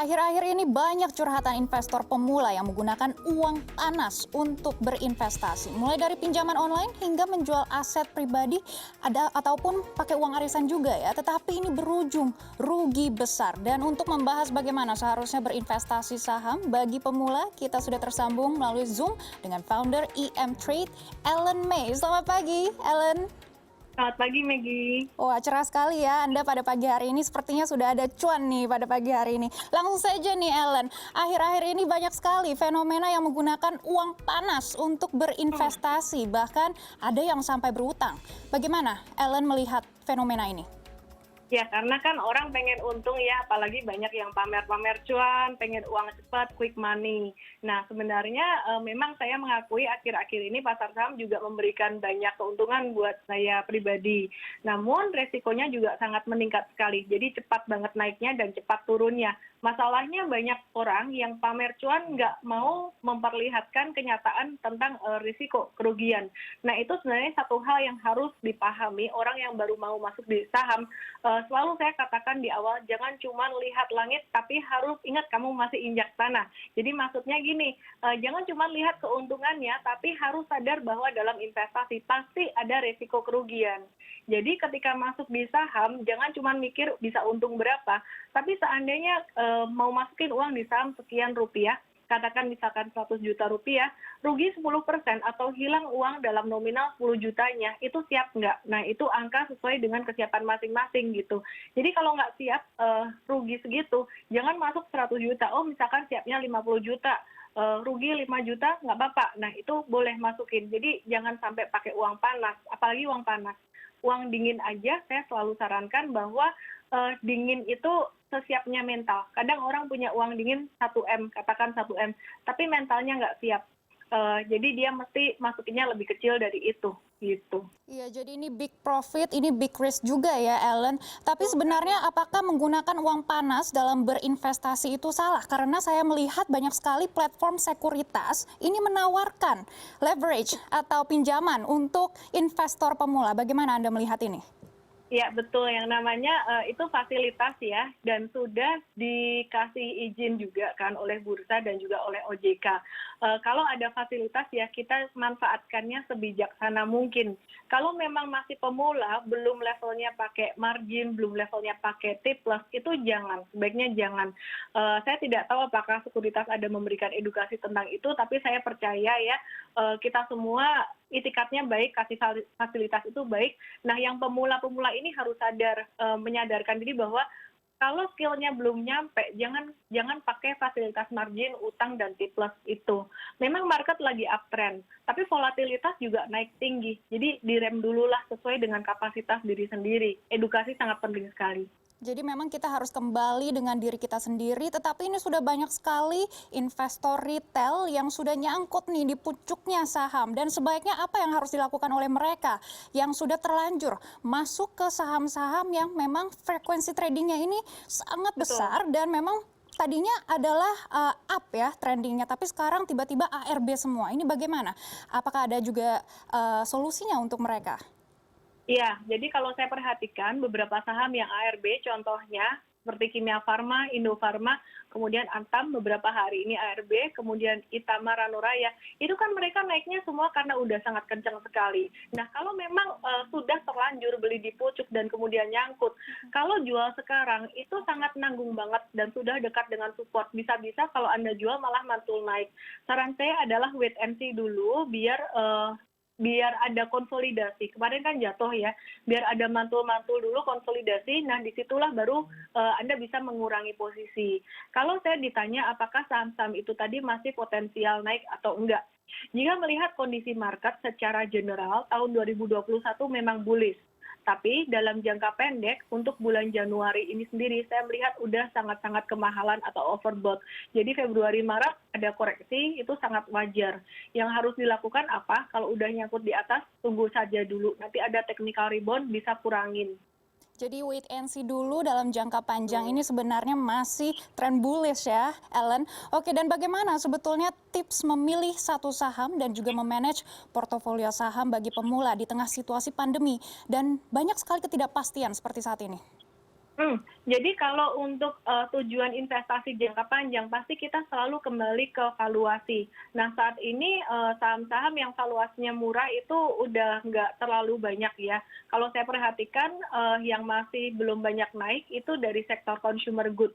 Akhir-akhir ini banyak curhatan investor pemula yang menggunakan uang panas untuk berinvestasi. Mulai dari pinjaman online hingga menjual aset pribadi ataupun pakai uang arisan juga ya. Tetapi ini berujung rugi besar. Dan untuk membahas bagaimana seharusnya berinvestasi saham bagi pemula, kita sudah tersambung melalui Zoom dengan founder EM Trade, Ellen May. Selamat pagi, Ellen. Selamat pagi, Maggie. Wah, cerah sekali ya Anda pada pagi hari ini. Sepertinya sudah ada cuan nih pada pagi hari ini. Langsung saja nih, Ellen. Akhir-akhir ini banyak sekali fenomena yang menggunakan uang panas untuk berinvestasi. Bahkan ada yang sampai berutang. Bagaimana Ellen melihat fenomena ini? Ya, karena kan orang pengen untung ya, apalagi banyak yang pamer-pamer cuan, pengen uang cepat, quick money. Nah, sebenarnya memang saya mengakui akhir-akhir ini pasar saham juga memberikan banyak keuntungan buat saya pribadi. Namun, resikonya juga sangat meningkat sekali. Jadi, cepat banget naiknya dan cepat turunnya. Masalahnya banyak orang yang pamer cuan nggak mau memperlihatkan kenyataan tentang risiko kerugian. Nah, itu sebenarnya satu hal yang harus dipahami orang yang baru mau masuk di saham. Selalu saya katakan di awal, jangan cuma lihat langit, tapi harus ingat kamu masih injak tanah. Jadi maksudnya gini, jangan cuma lihat keuntungannya, tapi harus sadar bahwa dalam investasi pasti ada risiko kerugian. Jadi ketika masuk di saham, jangan cuma mikir bisa untung berapa, tapi seandainya mau masukin uang di saham sekian rupiah, katakan misalkan 100 juta rupiah, rugi 10% atau hilang uang dalam nominal 10 jutanya, itu siap nggak? Nah, itu angka sesuai dengan kesiapan masing-masing gitu. Jadi kalau nggak siap rugi segitu, jangan masuk 100 juta. Oh, misalkan siapnya 50 juta, rugi 5 juta, nggak apa-apa. Nah, itu boleh masukin. Jadi jangan sampai pakai uang panas, apalagi uang panas. Uang dingin aja, saya selalu sarankan bahwa dingin itu sesiapnya mental. Kadang orang punya uang dingin 1M, katakan 1M, tapi mentalnya nggak siap. Jadi dia mesti masukinnya lebih kecil dari itu, gitu. Iya, jadi ini big profit, ini big risk juga ya, Ellen. Tapi sebenarnya apakah menggunakan uang panas dalam berinvestasi itu salah? Karena saya melihat banyak sekali platform sekuritas ini menawarkan leverage atau pinjaman untuk investor pemula. Bagaimana Anda melihat ini? Ya, betul. Yang namanya itu fasilitas ya, dan sudah dikasih izin juga kan oleh bursa dan juga oleh OJK. Kalau ada fasilitas ya kita manfaatkannya sebijaksana mungkin. Kalau memang masih pemula, belum levelnya pakai margin, belum levelnya pakai T+, itu jangan, sebaiknya jangan. Saya tidak tahu apakah sekuritas ada memberikan edukasi tentang itu, tapi saya percaya ya kita semua itikadnya baik, kasih fasilitas itu baik. Nah, yang pemula-pemula ini harus sadar, menyadarkan diri bahwa kalau skillnya belum nyampe, jangan pakai fasilitas margin, utang, dan T+ itu. Memang market lagi uptrend, tapi volatilitas juga naik tinggi. Jadi direm dulu lah sesuai dengan kapasitas diri sendiri. Edukasi sangat penting sekali. Jadi memang kita harus kembali dengan diri kita sendiri, tetapi ini sudah banyak sekali investor retail yang sudah nyangkut nih di pucuknya saham. Dan sebaiknya apa yang harus dilakukan oleh mereka yang sudah terlanjur masuk ke saham-saham yang memang frekuensi tradingnya ini sangat besar dan memang tadinya adalah up ya trendingnya, tapi sekarang tiba-tiba ARB semua. Ini bagaimana? Apakah ada juga solusinya untuk mereka? Iya, jadi kalau saya perhatikan beberapa saham yang ARB, contohnya seperti Kimia Farma, Indofarma, kemudian Antam beberapa hari ini ARB, kemudian Itama Ranuraya, itu kan mereka naiknya semua karena udah sangat kencang sekali. Nah, kalau memang sudah terlanjur beli di pucuk dan kemudian nyangkut, kalau jual sekarang itu sangat nanggung banget dan sudah dekat dengan support. Bisa-bisa kalau Anda jual malah mantul naik. Saran saya adalah wait and see dulu biar ada konsolidasi. Kemarin kan jatuh ya, biar ada mantul-mantul dulu konsolidasi, nah disitulah baru Anda bisa mengurangi posisi. Kalau saya ditanya apakah saham-saham itu tadi masih potensial naik atau enggak, jika melihat kondisi market secara general, tahun 2021 memang bullish. Tapi dalam jangka pendek, untuk bulan Januari ini sendiri, saya melihat udah sangat-sangat kemahalan atau overbought. Jadi Februari, Maret ada koreksi, itu sangat wajar. Yang harus dilakukan apa? Kalau udah nyangkut di atas, tunggu saja dulu. Nanti ada technical rebound, bisa kurangin. Jadi wait and see dulu dalam jangka panjang ini sebenarnya masih tren bullish ya, Ellen. Oke, dan bagaimana sebetulnya tips memilih satu saham dan juga memanage portofolio saham bagi pemula di tengah situasi pandemi dan banyak sekali ketidakpastian seperti saat ini? Jadi kalau untuk tujuan investasi jangka panjang pasti kita selalu kembali ke valuasi. Nah saat ini saham-saham yang valuasinya murah itu udah nggak terlalu banyak ya. Kalau saya perhatikan yang masih belum banyak naik itu dari sektor consumer good.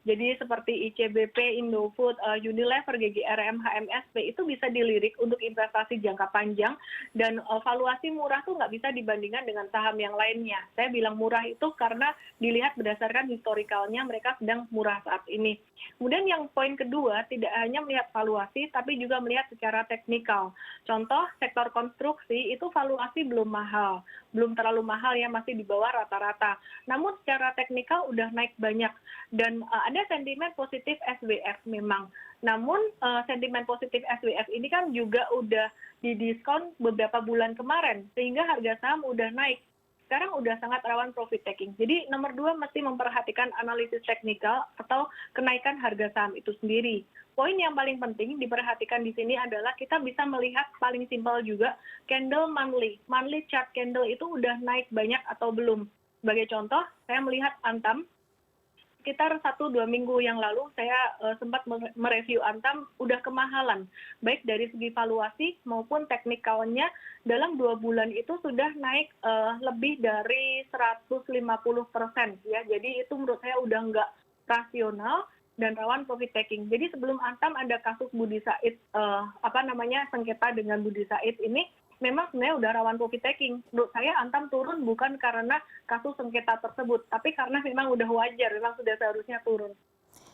Jadi seperti ICBP, Indofood, Unilever, GGRM, HMSP itu bisa dilirik untuk investasi jangka panjang dan valuasi murah tuh nggak bisa dibandingkan dengan saham yang lainnya. Saya bilang murah itu karena dilihat berdasarkan historikalnya mereka sedang murah saat ini. Kemudian yang poin kedua, tidak hanya melihat valuasi, tapi juga melihat secara teknikal. Contoh, sektor konstruksi itu valuasi belum mahal. Belum terlalu mahal ya, masih di bawah rata-rata. Namun secara teknikal udah naik banyak. Dan ada sentimen positif SWF memang. Namun sentimen positif SWF ini kan juga udah didiskon beberapa bulan kemarin, sehingga harga saham udah naik. Sekarang udah sangat rawan profit taking. Jadi nomor 2 mesti memperhatikan analisis teknikal atau kenaikan harga saham itu sendiri. Poin yang paling penting diperhatikan di sini adalah kita bisa melihat paling simpel juga candle monthly. Monthly chart candle itu udah naik banyak atau belum. Sebagai contoh, saya melihat Antam sekitar 1-2 minggu yang lalu saya sempat mereview Antam udah kemahalan, baik dari segi valuasi maupun teknikalnya dalam 2 bulan itu sudah naik lebih dari 150% ya. Jadi itu menurut saya udah nggak rasional dan rawan profit taking. Jadi sebelum Antam ada kasus Budi Said sengketa dengan Budi Said ini memang sebenarnya udah rawan profit taking. Menurut saya Antam turun bukan karena kasus sengketa tersebut, tapi karena memang udah wajar, memang sudah seharusnya turun.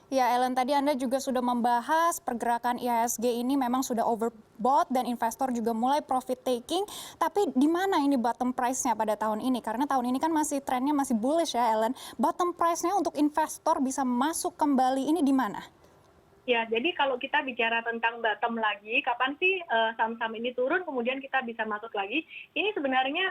Ya, Ellen, tadi Anda juga sudah membahas pergerakan IHSG ini memang sudah overbought dan investor juga mulai profit taking. Tapi di mana ini bottom price-nya pada tahun ini? Karena tahun ini kan trennya masih bullish ya, Ellen. Bottom price-nya untuk investor bisa masuk kembali ini di mana? Ya, jadi kalau kita bicara tentang bottom lagi, kapan sih saham-saham ini turun, kemudian kita bisa masuk lagi? Ini sebenarnya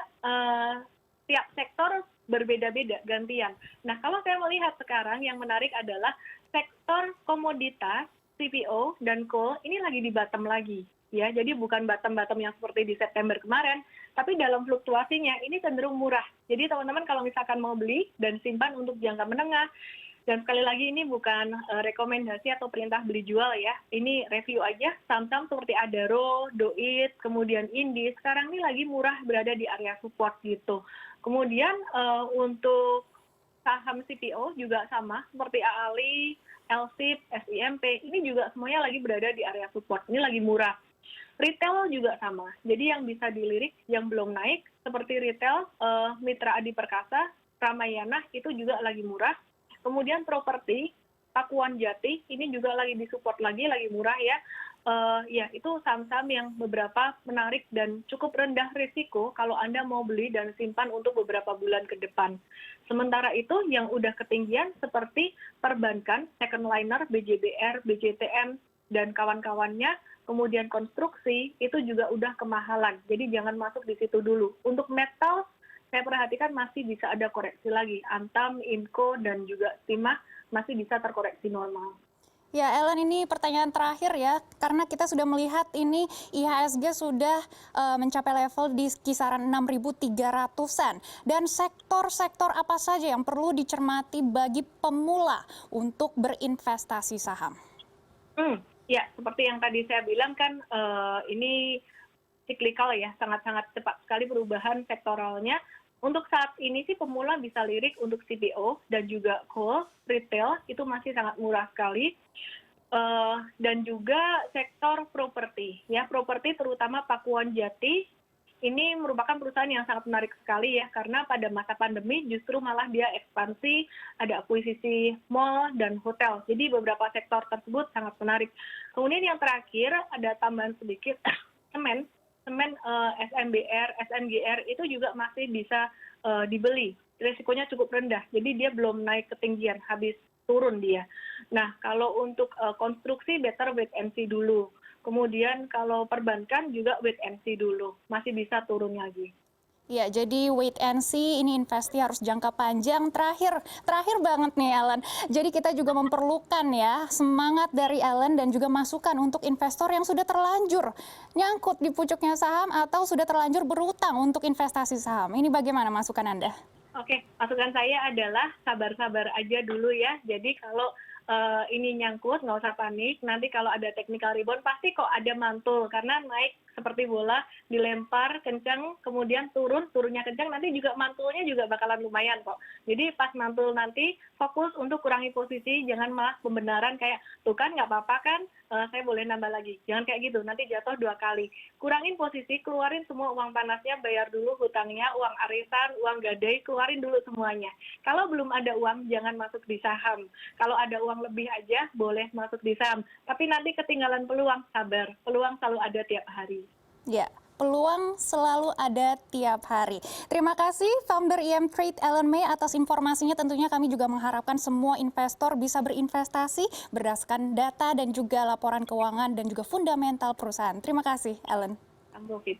tiap sektor berbeda-beda, gantian. Nah, kalau saya melihat sekarang yang menarik adalah sektor komoditas, CPO, dan coal, ini lagi di bottom lagi. Ya, jadi bukan bottom-bottom yang seperti di September kemarin, tapi dalam fluktuasinya ini cenderung murah. Jadi teman-teman kalau misalkan mau beli dan simpan untuk jangka menengah, dan sekali lagi ini bukan rekomendasi atau perintah beli jual ya. Ini review aja saham-saham seperti Adaro, Doit, kemudian Indi. Sekarang ini lagi murah berada di area support gitu. Kemudian untuk saham CPO juga sama seperti AALI, LSIP, SIMP. Ini juga semuanya lagi berada di area support. Ini lagi murah. Retail juga sama. Jadi yang bisa dilirik, yang belum naik seperti retail, Mitra Adi Perkasa, Ramayana itu juga lagi murah. Kemudian properti, Pakuan Jati, ini juga lagi disupport lagi murah ya. Ya, itu saham-saham yang beberapa menarik dan cukup rendah risiko kalau Anda mau beli dan simpan untuk beberapa bulan ke depan. Sementara itu yang udah ketinggian seperti perbankan, second liner, BJBR, BJTM, dan kawan-kawannya, kemudian konstruksi, itu juga udah kemahalan. Jadi jangan masuk di situ dulu. Untuk metal, saya perhatikan masih bisa ada koreksi lagi. Antam, Inco, dan juga Timah masih bisa terkoreksi normal. Ya, Ellen, ini pertanyaan terakhir ya, karena kita sudah melihat ini IHSG sudah mencapai level di kisaran 6.300-an. Dan sektor-sektor apa saja yang perlu dicermati bagi pemula untuk berinvestasi saham? Ya, seperti yang tadi saya bilang kan ini cyclical ya, sangat-sangat cepat sekali perubahan sektoralnya. Untuk saat ini sih pemula bisa lirik untuk CPO dan juga coal, retail itu masih sangat murah sekali. Dan juga sektor properti, ya properti terutama Pakuan Jati, ini merupakan perusahaan yang sangat menarik sekali ya, karena pada masa pandemi justru malah dia ekspansi, ada akuisisi mall dan hotel. Jadi beberapa sektor tersebut sangat menarik. Kemudian yang terakhir ada tambahan sedikit, semen SMBR, SMGR itu juga masih bisa dibeli. Risikonya cukup rendah, jadi dia belum naik ketinggian, habis turun dia. Nah, kalau untuk konstruksi better wait and see dulu. Kemudian kalau perbankan juga wait and see dulu, masih bisa turun lagi. Ya, jadi wait and see, ini investasi harus jangka panjang. Terakhir banget nih Ellen. Jadi kita juga memerlukan ya semangat dari Ellen dan juga masukan untuk investor yang sudah terlanjur nyangkut di pucuknya saham atau sudah terlanjur berutang untuk investasi saham. Ini bagaimana masukan Anda? Oke, masukan saya adalah sabar-sabar aja dulu ya. Jadi kalau ini nyangkut, nggak usah panik. Nanti kalau ada technical rebound, pasti kok ada mantul. Karena naik seperti bola, dilempar kencang, kemudian turunnya kencang, nanti juga mantulnya juga bakalan lumayan kok. Jadi pas mantul nanti, fokus untuk kurangi posisi, jangan malah pembenaran kayak, tuh kan nggak apa-apa kan, saya boleh nambah lagi. Jangan kayak gitu, nanti jatuh 2 kali. Kurangin posisi, keluarin semua uang panasnya, bayar dulu hutangnya, uang arisan, uang gadai, keluarin dulu semuanya. Kalau belum ada uang, jangan masuk di saham. Kalau ada uang lebih aja, boleh masuk di saham. Tapi nanti ketinggalan peluang, sabar. Peluang selalu ada tiap hari. Ya, peluang selalu ada tiap hari. Terima kasih founder IM Trade Ellen May atas informasinya. Tentunya kami juga mengharapkan semua investor bisa berinvestasi berdasarkan data dan juga laporan keuangan dan juga fundamental perusahaan. Terima kasih, Ellen. Profit.